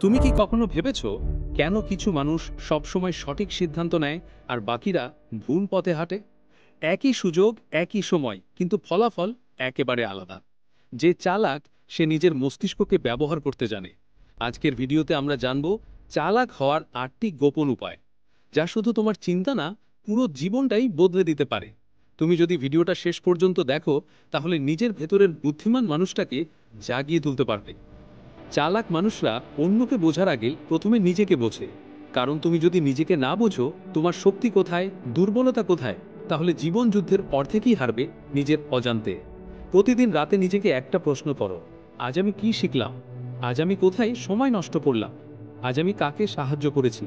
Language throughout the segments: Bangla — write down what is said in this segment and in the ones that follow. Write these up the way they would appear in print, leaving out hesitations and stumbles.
তুমি কি কখনো ভেবেছো কেন কিছু মানুষ সবসময় সঠিক সিদ্ধান্ত নেয় আর বাকিরা ভুল পথে হাঁটে? একই সুযোগ, একই সময়, কিন্তু ফলাফল একেবারে আলাদা। যে চালাক সে নিজের মস্তিষ্ককে ব্যবহার করতে জানে। আজকের ভিডিওতে আমরা জানব চালাক হওয়ার ৮টি গোপন উপায়, যা শুধু তোমার চিন্তা না, পুরো জীবনটাই বদলে দিতে পারে। তুমি যদি ভিডিওটা শেষ পর্যন্ত দেখো, তাহলে নিজের ভেতরের বুদ্ধিমান মানুষটাকে জাগিয়ে তুলতে পারবে। চালাক মানুষরা অন্যকে বোঝার আগে প্রথমে নিজেকে বোঝে। কারণ তুমি যদি নিজেকে না বোঝো তোমার শক্তি কোথায়, দুর্বলতা কোথায়, তাহলে জীবন যুদ্ধের অর্ধেকই হারবে নিজের অজান্তে। প্রতিদিন রাতে নিজেকে একটা প্রশ্ন করো, আজ আমি কি শিখলাম? আজ আমি কোথায় সময় নষ্ট করলাম? আজ আমি কাকে সাহায্য করেছি?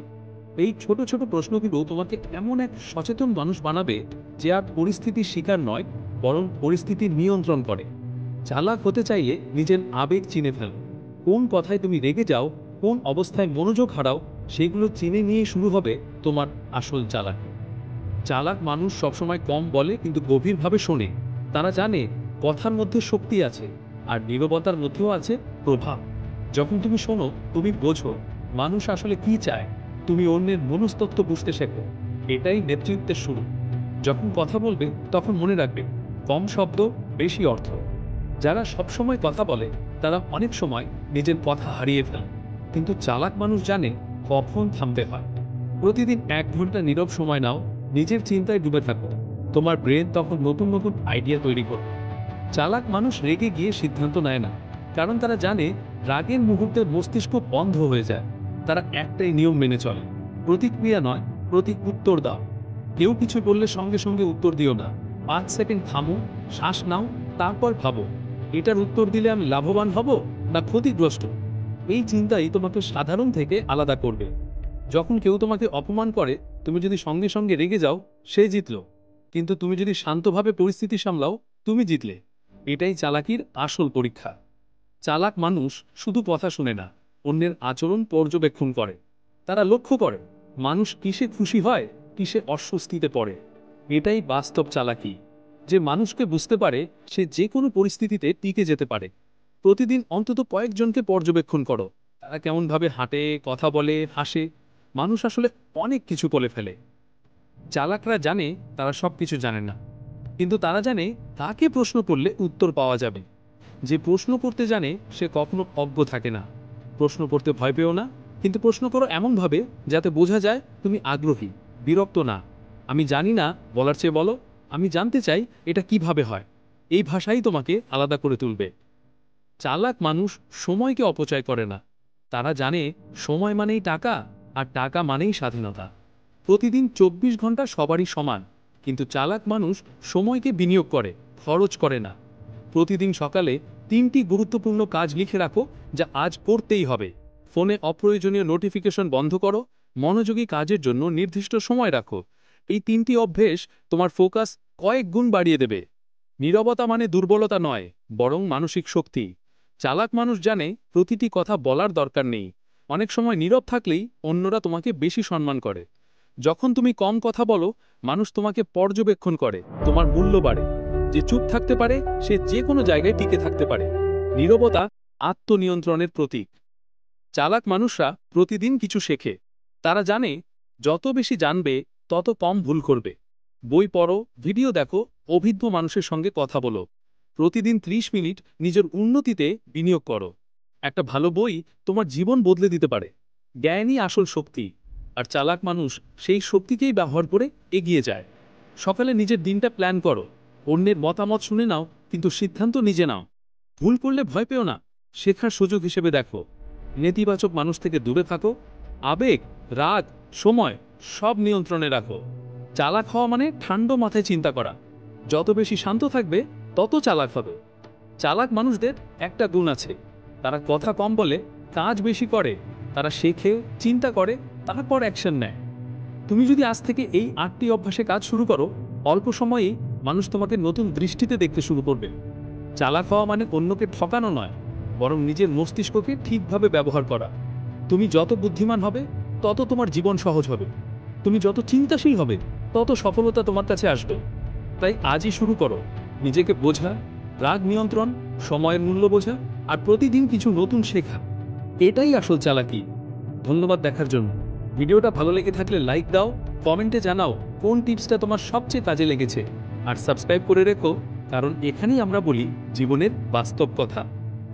এই ছোট ছোট প্রশ্নগুলো তোমাকে এমন এক সচেতন মানুষ বানাবে যে আর পরিস্থিতির শিকার নয়, বরং পরিস্থিতির নিয়ন্ত্রণ করে। চালাক হতে চাইলে নিজের আবেগ চিনে ফেলো। কোন কথায় তুমি রেগে যাও, কোন অবস্থায় মনোযোগ হারাও, সেগুলো চিনে নিয়ে শুরু হবে তোমার আসল চালাক। চালাক মানুষ সবসময় কম বলে কিন্তু গভীরভাবে শোনে। তারা জানে কথার মধ্যে শক্তি আছে, আর নীরবতার মধ্যেও আছে প্রভাব। যখন তুমি শোনো, তুমি বোঝো মানুষ আসলে কি চায়, তুমি অন্যের মনস্তত্ত্ব বুঝতে শেখো। এটাই নেতৃত্বের শুরু। যখন কথা বলবে তখন মনে রাখবে, কম শব্দ, বেশি অর্থ। যারা সবসময় কথা বলে তারা অনেক সময় নিজের কথা হারিয়ে ফেলে, কিন্তু চালাক মানুষ জানে কখন থামতে হয়। প্রতিদিন ১ ঘন্টা নীরব সময় নাও, নিজের চিন্তায় ডুবে থাকো। তোমার ব্রেন তখন নতুন নতুন আইডিয়া তৈরি করবে। চালাক মানুষ রেগে গিয়ে সিদ্ধান্ত নেয় না, কারণ তারা জানে রাগের মুহূর্তে মস্তিষ্ক বন্ধ হয়ে যায়। তারা একটাই নিয়ম মেনে চলে, প্রতিক্রিয়া নয়, প্রতি উত্তর দাও। কেউ কিছু বললে সঙ্গে সঙ্গে উত্তর দিও না। ৫ সেকেন্ড থামো, শ্বাস নাও, তারপর ভাবো, এটার উত্তর দিলে আমি লাভবান হব না ক্ষতিগ্রস্ত। এই চিন্তাই তোমাকে সাধারণ থেকে আলাদা করবে। যখন কেউ তোমাকে অপমান করে, তুমি যদি সঙ্গে সঙ্গে রেগে যাও, সে জিতলো। কিন্তু তুমি যদি শান্তভাবে পরিস্থিতি সামলাও, তুমি জিতলে। এটাই চালাকির আসল পরীক্ষা। চালাক মানুষ শুধু কথা শুনে না, অন্যের আচরণ পর্যবেক্ষণ করে। তারা লক্ষ্য করে মানুষ কিসে খুশি হয়, কিসে অস্বস্তিতে পড়ে। এটাই বাস্তব চালাকি। যে মানুষকে বুঝতে পারে সে যে কোনো পরিস্থিতিতে টিকে যেতে পারে। প্রতিদিন অন্তত কয়েকজনকে পর্যবেক্ষণ করো, তারা কেমনভাবে হাঁটে, কথা বলে, হাসে। মানুষ আসলে অনেক কিছু বলে ফেলে। চালাকরা জানে তারা সব কিছু জানে না, কিন্তু তারা জানে কাকে প্রশ্ন করলে উত্তর পাওয়া যাবে। যে প্রশ্ন করতে জানে সে কখনো অজ্ঞ থাকে না। প্রশ্ন করতে ভয় পেও না, কিন্তু প্রশ্ন করো এমনভাবে যাতে বোঝা যায় তুমি আগ্রহী, বিরক্ত না। আমি জানি না বলার চেয়ে বলো, আমি জানতে চাই এটা কিভাবে হয়। এই ভাষাই তোমাকে আলাদা করে তুলবে। চালাক মানুষ সময়কে অপচয় করে না। তারা জানে সময় মানেই টাকা, আর টাকা মানেই স্বাধীনতা। প্রতিদিন ২৪ ঘন্টা সবারই সমান, কিন্তু চালাক মানুষ সময়কে বিনিয়োগ করে, খরচ করে না। প্রতিদিন সকালে ৩টি গুরুত্বপূর্ণ কাজ লিখে রাখো যা আজ করতেই হবে। ফোনে অপ্রয়োজনীয় নোটিফিকেশন বন্ধ করো, মনোযোগী কাজের জন্য নির্দিষ্ট সময় রাখো। এই ৩টি অভ্যেস তোমার ফোকাস কয়েক গুণ বাড়িয়ে দেবে। নীরবতা মানে দুর্বলতা নয়, বরং মানসিক শক্তি। চালাক মানুষ জানে প্রতিটি কথা বলার দরকার নেই। অনেক সময় নীরব থাকলেই অন্যরা তোমাকে বেশি সম্মান করে। যখন তুমি কম কথা বলো, মানুষ তোমাকে পর্যবেক্ষণ করে, তোমার মূল্য বাড়ে। যে চুপ থাকতে পারে সে যে কোনো জায়গায় টিকে থাকতে পারে। নীরবতা আত্মনিয়ন্ত্রণের প্রতীক। চালাক মানুষরা প্রতিদিন কিছু শেখে। তারা জানে যত বেশি জানবে তত কম ভুল করবে। বই পড়ো, ভিডিও দেখো, অভিজ্ঞ মানুষের সঙ্গে কথা বলো। প্রতিদিন ৩০ মিনিট নিজের উন্নতিতে বিনিয়োগ করো। একটা ভালো বই তোমার জীবন বদলে দিতে পারে। জ্ঞানই আসল শক্তি, আর চালাক মানুষ সেই শক্তিকেই ব্যবহার করে এগিয়ে যায়। সকালে নিজের দিনটা প্ল্যান করো, অন্যের মতামত শুনে নাও, কিন্তু সিদ্ধান্ত নিজে নাও। ভুল করলে ভয় পেও না, শেখার সুযোগ হিসেবে দেখো। নেতিবাচক মানুষ থেকে দূরে থাকো। আবেগ, রাগ, সময় সব নিয়ন্ত্রণে রাখো। চালাক হওয়া মানে ঠান্ডা মাথায় চিন্তা করা। যত বেশি শান্ত থাকবে তত চালাক হবে। চালাক মানুষদের একটা গুণ আছে, তারা কথা কম বলে, কাজ বেশি করে। তারা শেখে, চিন্তা করে, তারপর অ্যাকশন নেয়। তুমি যদি আজ থেকে এই ৮টি অভ্যাসে কাজ শুরু করো, অল্প সময়েই মানুষ তোমাকে নতুন দৃষ্টিতে দেখতে শুরু করবে। চালাক হওয়া মানে অন্যকে ঠকানো নয়, বরং নিজের মস্তিষ্ককে ঠিকভাবে ব্যবহার করা। তুমি যত বুদ্ধিমান হবে তত তোমার জীবন সহজ হবে। তুমি যত চিন্তাশীল হবে তত সফলতা তোমার কাছে আসবে। তাই আজই শুরু করো, নিজেকে বোঝা, রাগ নিয়ন্ত্রণ, সময়ের মূল্য বোঝা, আর প্রতিদিন কিছু নতুন শেখা। এটাই আসল চালাকি। ধন্যবাদ দেখার জন্য। ভিডিওটা ভালো লেগে থাকলে লাইক দাও, কমেন্টে জানাও কোন টিপসটা তোমার সবচেয়ে কাজে লেগেছে। আর সাবস্ক্রাইব করে রেখো, কারণ এখানেই আমরা বলি জীবনের বাস্তব কথা।